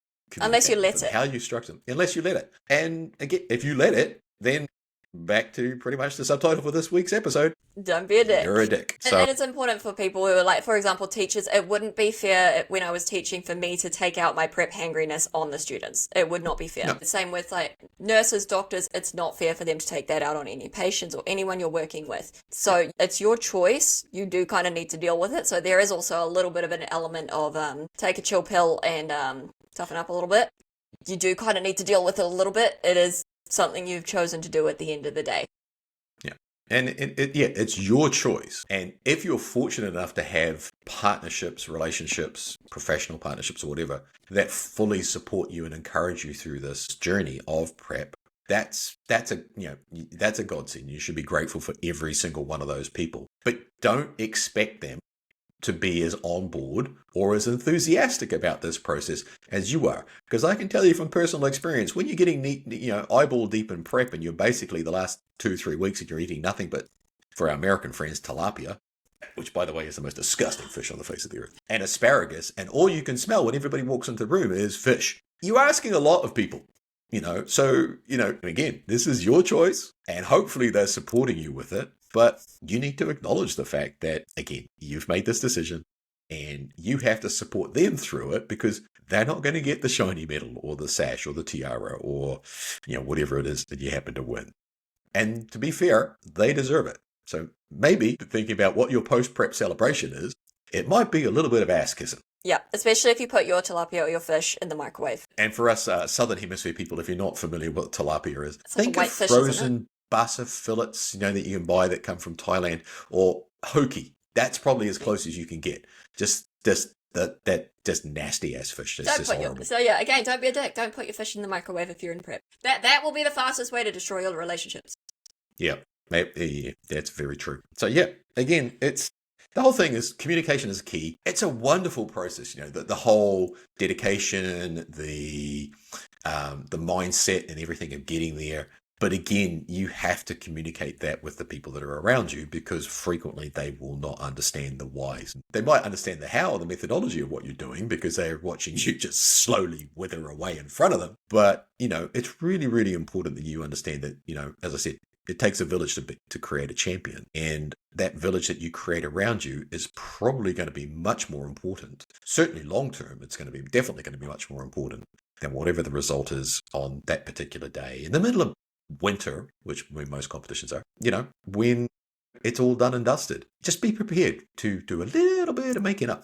Unless you let it. how you structure them. Unless you let it. And again, if you let it, then back to pretty much the subtitle for this week's episode. Don't be a dick. You're a dick. And it's important for people who are like, for example, teachers. It wouldn't be fair when I was teaching for me to take out my prep hangriness on the students. It would not be fair. No. Same with like nurses, doctors. It's not fair for them to take that out on any patients or anyone you're working with. So it's your choice. You do kind of need to deal with it. So there is also a little bit of an element of take a chill pill and toughen up a little bit. You do kind of need to deal with it a little bit. It is something you've chosen to do at the end of the day. Yeah. And it's your choice. And if you're fortunate enough to have partnerships, relationships, professional partnerships or whatever, that fully support you and encourage you through this journey of prep, that's a godsend. You should be grateful for every single one of those people. But don't expect them to be as on board or as enthusiastic about this process as you are. Because I can tell you from personal experience, when you're getting eyeball deep in prep and you're basically the last 2-3 weeks and you're eating nothing but, for our American friends, tilapia, which by the way is the most disgusting fish on the face of the earth, and asparagus, and all you can smell when everybody walks into the room is fish. You're asking a lot of people. So, again, this is your choice and hopefully they're supporting you with it. But you need to acknowledge the fact that, again, you've made this decision and you have to support them through it because they're not going to get the shiny medal or the sash or the tiara or, whatever it is that you happen to win. And to be fair, they deserve it. So maybe thinking about what your post-prep celebration is, it might be a little bit of ass kissing. Yeah, especially if you put your tilapia or your fish in the microwave. And for us Southern Hemisphere people, if you're not familiar with what tilapia is, it's like think a white of fish, frozen butter fillets, that you can buy that come from Thailand, or hoki. That's probably as close as you can get. Just nasty ass fish. It's just horrible. So yeah, again, don't be a dick. Don't put your fish in the microwave if you're in prep. That will be the fastest way to destroy your relationships. Yeah, that's very true. So yeah, again, the whole thing is communication is key. It's a wonderful process, the whole dedication, the mindset and everything of getting there. But again, you have to communicate that with the people that are around you because frequently they will not understand the whys. They might understand the how, the methodology of what you're doing because they're watching you just slowly wither away in front of them. But, it's really, really important that you understand that, as I said, it takes a village to create a champion. And that village that you create around you is probably going to be much more important. Certainly long term, it's definitely going to be much more important than whatever the result is on that particular day. In the middle of winter, which when most competitions are, when it's all done and dusted, just be prepared to do a little bit of making up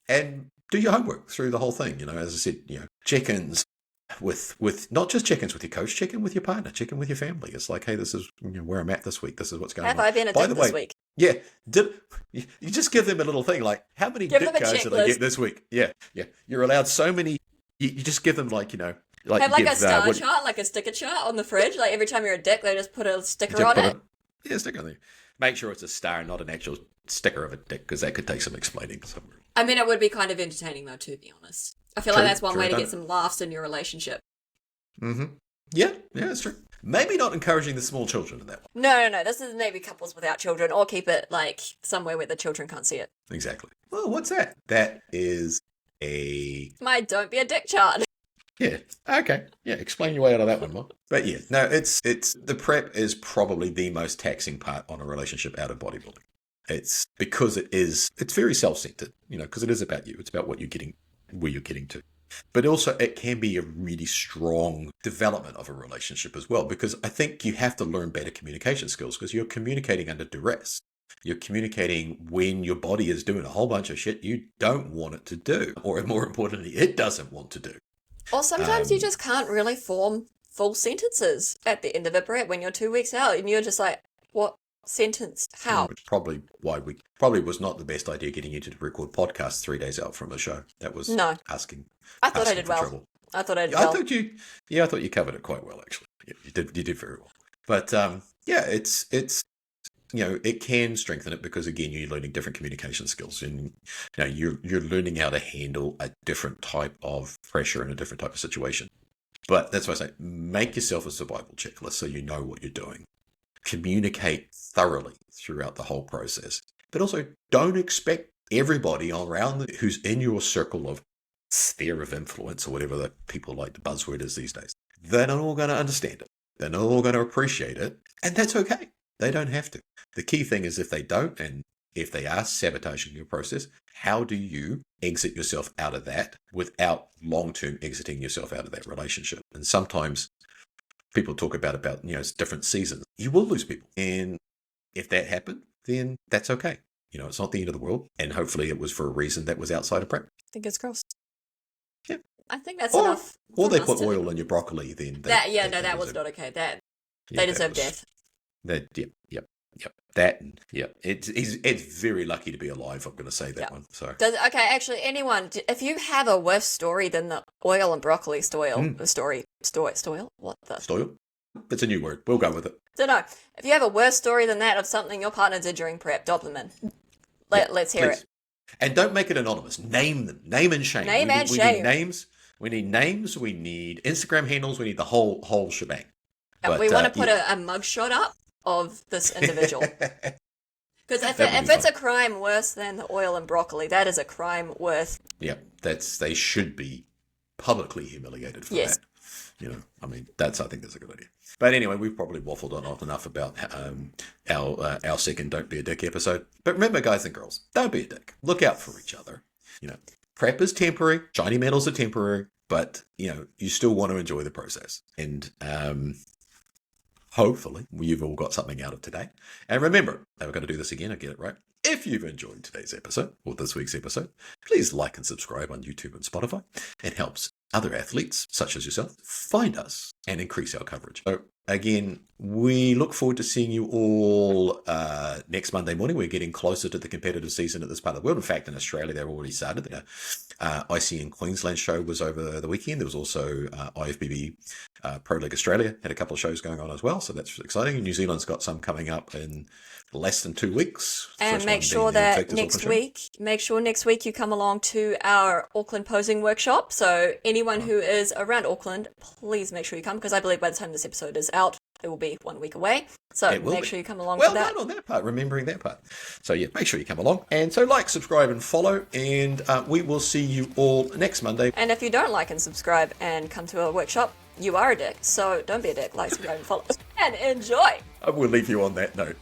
and do your homework through the whole thing. As I said, check-ins with not just check-ins with your coach, check in with your partner, check in with your family. It's like, hey, this is where I'm at this week. This is what's going on. Have I been a dick this week? Yeah. You just give them a little thing like, how many dick cards did I get this week? Yeah. You're allowed so many. You just give them have a star chart, like a sticker chart on the fridge. Like every time you're a dick, they just put a sticker on it. Yeah, sticker on there. Make sure it's a star, not an actual sticker of a dick, because that could take some explaining somewhere. I mean, it would be kind of entertaining though, to be honest. I feel like that's one way to get some laughs in your relationship. Mm-hmm. Yeah, that's true. Maybe not encouraging the small children in that one. No. This is maybe couples without children, or keep it like somewhere where the children can't see it. Exactly. Well, what's that? That is my don't be a dick chart. Yeah. Okay. Yeah. Explain your way out of that one, Mark. But yeah, no, it's the prep is probably the most taxing part on a relationship out of bodybuilding. It's because it's very self-centered, because it is about you. It's about what you're getting, where you're getting to. But also it can be a really strong development of a relationship as well, because I think you have to learn better communication skills because you're communicating under duress. You're communicating when your body is doing a whole bunch of shit you don't want it to do, or more importantly, it doesn't want to do. Or sometimes you just can't really form full sentences at the end of a prep when you're 2 weeks out and you're just like, what sentence. How? Which probably why we probably was not the best idea getting you to record podcasts 3 days out from a show. That was asking. I thought I asking did for well. trouble. I thought I did I well. thought you, I thought you covered it quite well actually. Yeah, you did very well. But yeah, it's it can strengthen it because again you're learning different communication skills and you're learning how to handle a different type of pressure in a different type of situation. But that's why I say make yourself a survival checklist so you know what you're doing. Communicate thoroughly throughout the whole process, but also don't expect everybody around who's in your circle of sphere of influence or whatever the people like the buzzword is these days. They're not all going to understand it. They're not all going to appreciate it, and that's okay. They don't have to. The key thing is if they don't, and if they are sabotaging your process, how do you exit yourself out of that without long-term exiting yourself out of that relationship? And sometimes people talk about different seasons. You will lose people. And if that happened, then that's okay. It's not the end of the world. And hopefully it was for a reason that was outside of prep. Fingers crossed. Yeah. I think that's enough. Or they put oil in your broccoli, then. That was not okay. They deserve death. It's very lucky to be alive. I'm going to say that one. So actually, anyone, if you have a worse story than the oil and broccoli story, what the stoil? It's a new word. We'll go with it. Don't know. If you have a worse story than that of something your partner did during prep, drop them in. Let's hear it. And don't make it anonymous. Name them. Name and shame. Shame. We need names. We need names. We need Instagram handles. We need the whole shebang. But, we want to put a mugshot up of this individual. Because if it's a crime worse than the oil and broccoli, that is a crime worth... Yeah, they should be publicly humiliated for that. I think that's a good idea. But anyway, we've probably waffled on enough about our second Don't Be a Dick episode. But remember, guys and girls, don't be a dick. Look out for each other. Prep is temporary. Shiny medals are temporary. But, you still want to enjoy the process. And hopefully you've all got something out of today. And remember, we're going to do this again. I get it right. If you've enjoyed today's episode or this week's episode, please like and subscribe on YouTube and Spotify. It helps other athletes, such as yourself, find us and increase our coverage. So again, we look forward to seeing you all next Monday morning. We're getting closer to the competitive season at this part of the world. In fact, in Australia, they've already started. The ICN Queensland show was over the weekend. There was also IFBB Pro League Australia had a couple of shows going on as well. So that's exciting. New Zealand's got some coming up in less than 2 weeks. And make sure next week you come along to our Auckland posing workshop. So anyone who is around Auckland, please make sure you come, because I believe by the time this episode is out, it will be 1 week away. So make sure you come along for that. Well done on that part, remembering that part. So yeah, make sure you come along. And so like, subscribe and follow, and we will see you all next Monday. And if you don't like and subscribe and come to a workshop, you are a dick. So don't be a dick. Like, subscribe and follow. And enjoy. I will leave you on that note.